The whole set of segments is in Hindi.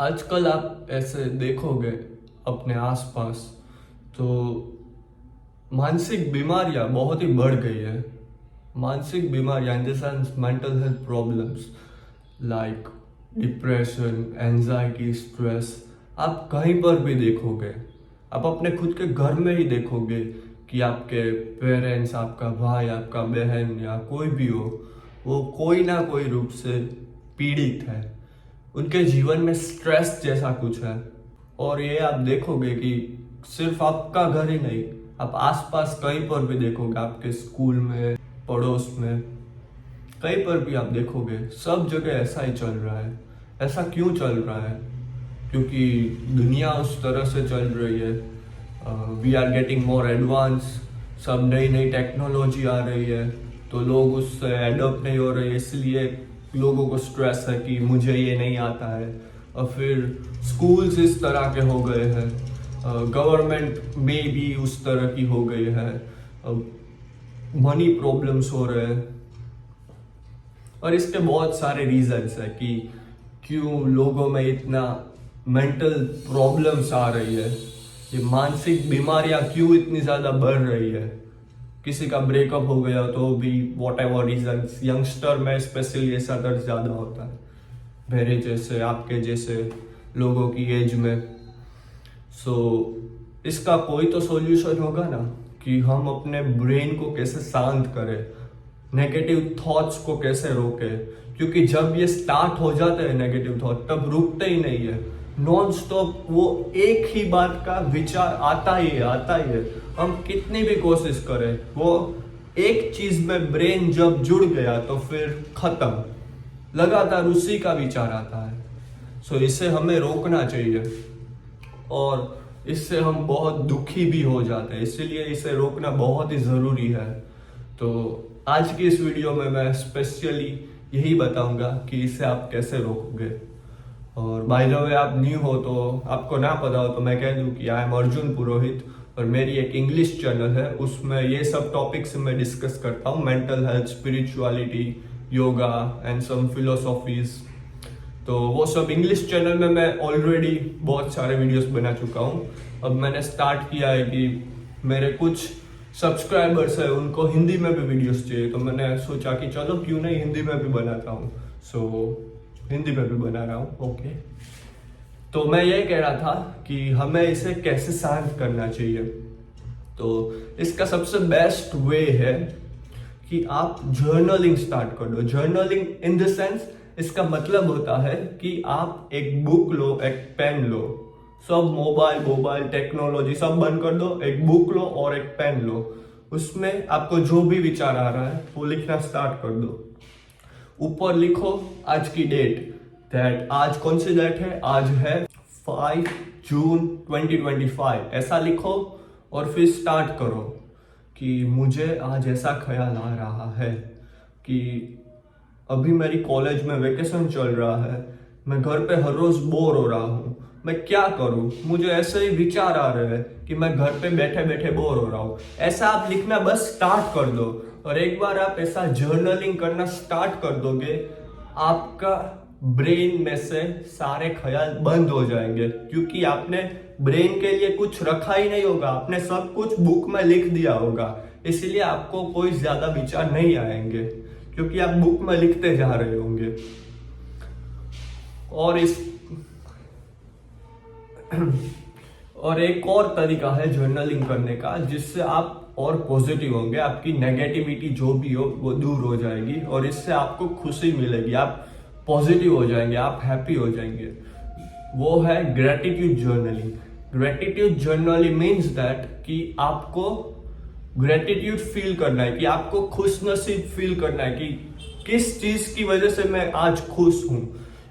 आजकल आप ऐसे देखोगे अपने आसपास तो मानसिक बीमारियां बहुत ही बढ़ गई है। मानसिक बीमारियां in the sense mental health problems like depression, anxiety, stress आप कहीं पर भी देखोगे। आप अपने खुद के घर में ही देखोगे कि आपके पेरेंट्स, आपका भाई, आपका बहन या कोई भी हो, वो कोई ना कोई रूप से पीड़ित है। उनके जीवन में स्ट्रेस जैसा कुछ है। और ये आप देखोगे कि सिर्फ आपका घर ही नहीं, आप आसपास कहीं पर भी देखोगे, आपके स्कूल में, पड़ोस में, कहीं पर भी आप देखोगे, सब जगह ऐसा ही चल रहा है। ऐसा क्यों चल रहा है? क्योंकि दुनिया उस तरह से चल रही है। We are getting more advance, सब नई नई टेक्नोलॉजी आ रही है, तो लोग उससे एडॉप्ट नहीं हो रहे, इसलिए लोगों को स्ट्रेस है कि मुझे ये नहीं आता है। और फिर स्कूल्स इस तरह के हो गए हैं, गवर्नमेंट में भी उस तरह की हो गई है, मनी प्रॉब्लम्स हो रहे हैं। और इसके बहुत सारे रीजंस है कि क्यों लोगों में इतना मेंटल प्रॉब्लम्स आ रही है, ये मानसिक बीमारियां क्यों इतनी ज्यादा बढ़ रही है। किसी का ब्रेकअप हो गया तो भी वॉट एवर रीजंस, यंगस्टर में स्पेशली ऐसा दर्द ज्यादा होता है, मेरे जैसे, आपके जैसे लोगों की एज में। सो इसका कोई तो सॉल्यूशन होगा ना, कि हम अपने ब्रेन को कैसे शांत करें, नेगेटिव थॉट्स को कैसे रोकें। क्योंकि जब ये स्टार्ट हो जाते हैं नेगेटिव थॉट, तब रुकते ही नहीं है, नॉन स्टॉप वो एक ही बात का विचार आता ही है, आता ही है। हम कितनी भी कोशिश करें, वो एक चीज में ब्रेन जब जुड़ गया तो फिर खत्म, लगातार उसी का विचार आता है। सो इसे हमें रोकना चाहिए, और इससे हम बहुत दुखी भी हो जाते हैं, इसीलिए इसे रोकना बहुत ही जरूरी है। तो आज की इस वीडियो में मैं स्पेशली यही बताऊंगा कि इसे आप कैसे रोकोगे। और बाय द वे, आप न्यू हो तो आपको ना पता हो तो मैं कह दूं कि आई एम अर्जुन पुरोहित, और मेरी एक इंग्लिश चैनल है, उसमें ये सब टॉपिक्स मैं डिस्कस करता हूँ, mental health, spirituality, yoga and some philosophies. तो वो सब इंग्लिश चैनल में मैं ऑलरेडी बहुत सारे वीडियोस बना चुका हूँ। अब मैंने स्टार्ट किया है कि मेरे कुछ सब्सक्राइबर्स है, उनको हिंदी में भी वीडियोस चाहिए, तो मैंने सोचा कि चलो क्यों नहीं हिंदी में भी बनाता हूँ। सो हिंदी में भी बना रहा हूँ। ओके, तो मैं ये कह रहा था कि हमें इसे कैसे शांत करना चाहिए। तो इसका सबसे बेस्ट वे है कि आप जर्नलिंग स्टार्ट कर दो। जर्नलिंग इन द सेंस, इसका मतलब होता है कि आप एक बुक लो, एक पेन लो, सब मोबाइल टेक्नोलॉजी सब बंद कर दो, एक बुक लो और एक पेन लो। उसमें आपको जो भी विचार आ रहा है वो लिखना स्टार्ट कर दो। ऊपर लिखो आज की डेट, दैट आज कौन सी डेट है, आज है 5 जून 2025, ऐसा लिखो। और फिर स्टार्ट करो कि मुझे आज ऐसा ख्याल आ रहा है कि अभी मेरी कॉलेज में वेकेशन चल रहा है, मैं घर पे हर रोज बोर हो रहा हूँ, मैं क्या करूँ, मुझे ऐसे ही विचार आ रहे हैं कि मैं घर पे बैठे बैठे बोर हो रहा हूँ। ऐसा आप लिखना बस स्टार्ट कर दो, और एक बार आप ऐसा जर्नलिंग करना स्टार्ट कर दोगे, आपका ब्रेन में से सारे ख्याल बंद हो जाएंगे, क्योंकि आपने ब्रेन के लिए कुछ रखा ही नहीं होगा, आपने सब कुछ बुक में लिख दिया होगा। इसलिए आपको कोई ज्यादा विचार नहीं आएंगे, क्योंकि आप बुक में लिखते जा रहे होंगे। और एक और तरीका है जर्नलिंग करने का, जिससे आप और पॉजिटिव होंगे, आपकी नेगेटिविटी जो भी हो वो दूर हो जाएगी, और इससे आपको खुशी मिलेगी, आप पॉजिटिव हो जाएंगे, आप हैप्पी हो जाएंगे। वो है gratitude journaling. Gratitude journaling means that कि आपको ग्रेटिट्यूड फील करना है, कि आपको खुश नसीब फील करना है कि किस चीज की वजह से मैं आज खुश हूं।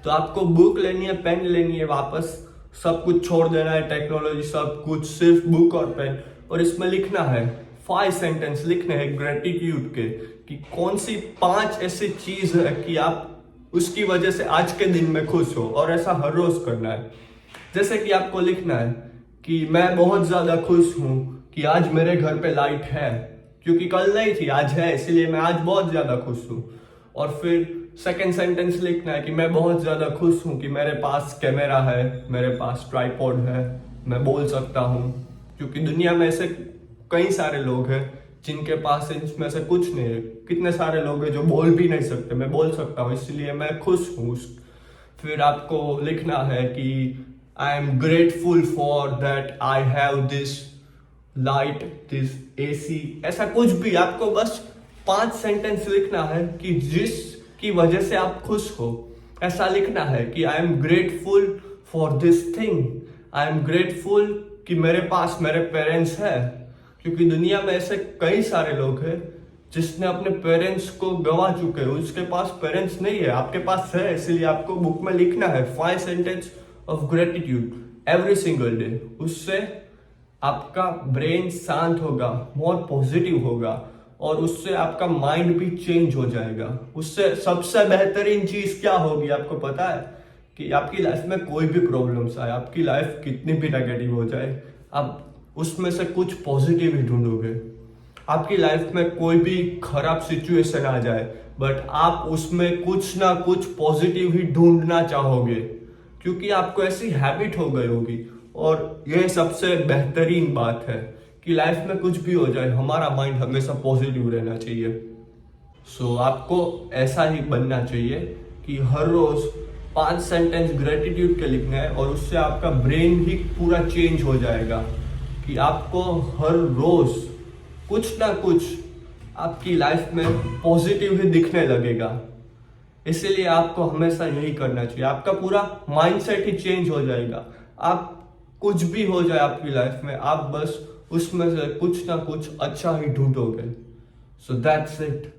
तो आपको बुक लेनी है, पेन लेनी है, वापस सब कुछ छोड़ देना है, टेक्नोलॉजी सब कुछ, सिर्फ बुक और पेन, और इसमें लिखना है 5 सेंटेंस लिखने हैं ग्रेटिट्यूड के, कि कौन सी 5 ऐसी चीज है कि आप उसकी वजह से आज के दिन में खुश हो। और ऐसा हर रोज करना है। जैसे कि आपको लिखना है कि मैं बहुत ज्यादा खुश हूं कि आज मेरे घर पे लाइट है, क्योंकि कल नहीं थी, आज है, इसलिए मैं आज बहुत ज्यादा खुश हूं। और फिर सेकंड सेंटेंस लिखना है कि मैं बहुत ज्यादा खुश हूं कि मेरे पास कैमरा है, मेरे पास ट्राइपॉड है, मैं बोल सकता हूँ। क्योंकि दुनिया में ऐसे कई सारे लोग हैं जिनके पास इनमें से कुछ नहीं है। कितने सारे लोग हैं जो बोल भी नहीं सकते, मैं बोल सकता हूँ, इसलिए मैं खुश हूँ। फिर आपको लिखना है कि I am grateful for that I have this light, this AC, ऐसा कुछ भी आपको बस 5 सेंटेंस लिखना है कि जिसकी वजह से आप खुश हो। ऐसा लिखना है कि I am grateful for this thing, I am grateful कि मेरे पास मेरे पेरेंट्स है। क्योंकि दुनिया में ऐसे कई सारे लोग हैं जिसने अपने पेरेंट्स को गवा चुके हैं, उसके पास पेरेंट्स नहीं है, आपके पास है। इसलिए आपको बुक में लिखना है 5 sentence of gratitude every single day. उससे आपका ब्रेन शांत होगा, मोर पॉजिटिव होगा, और उससे आपका माइंड भी चेंज हो जाएगा। उससे सबसे बेहतरीन चीज क्या होगी आपको पता है? कि आपकी लाइफ में कोई भी प्रॉब्लम्स आए, आपकी लाइफ कितनी भी नेगेटिव हो जाए, आप उसमें से कुछ पॉजिटिव ही ढूंढोगे। आपकी लाइफ में कोई भी खराब सिचुएशन आ जाए, बट आप उसमें कुछ ना कुछ पॉजिटिव ही ढूंढना चाहोगे, क्योंकि आपको ऐसी हैबिट हो गई होगी। और यह सबसे बेहतरीन बात है कि लाइफ में कुछ भी हो जाए, हमारा माइंड हमेशा पॉजिटिव रहना चाहिए। सो आपको ऐसा ही बनना चाहिए कि हर रोज 5 सेंटेंस ग्रेटिट्यूड के लिखना है, और उससे आपका ब्रेन ही पूरा चेंज हो जाएगा कि आपको हर रोज कुछ ना कुछ आपकी लाइफ में पॉजिटिव ही दिखने लगेगा। इसीलिए आपको हमेशा यही करना चाहिए। आपका पूरा माइंडसेट ही चेंज हो जाएगा। आप कुछ भी हो जाए आपकी लाइफ में, आप बस उसमें से कुछ ना कुछ अच्छा ही ढूंढोगे। So that's it.